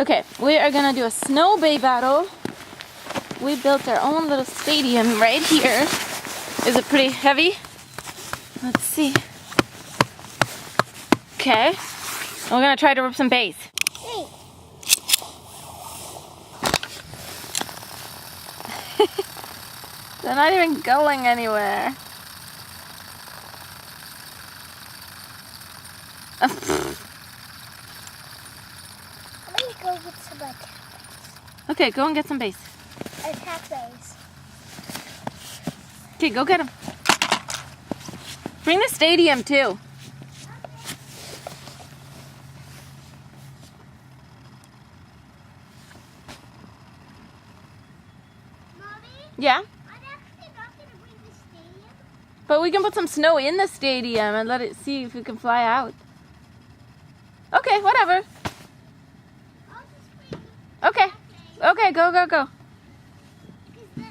Okay, we are gonna do a snow bay battle. We built our own little stadium right here. Is it pretty heavy? Let's see. Okay, we're gonna try to rip some bays. Hey. They're not even going anywhere. I'm gonna go get some attack bays. Okay, go and get some bays. Attack bays. Okay, go get them. Bring the stadium too. Mommy? Yeah? I'm actually not gonna bring the stadium. But we can put some snow in the stadium and let it see if we can fly out. Okay, whatever. I'll just bring Okay. Okay, go, go, go. because the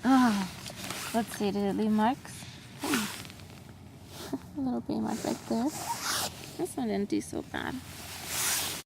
Oh, let's see, did it leave marks? A little bee mark right there. This one didn't do so bad.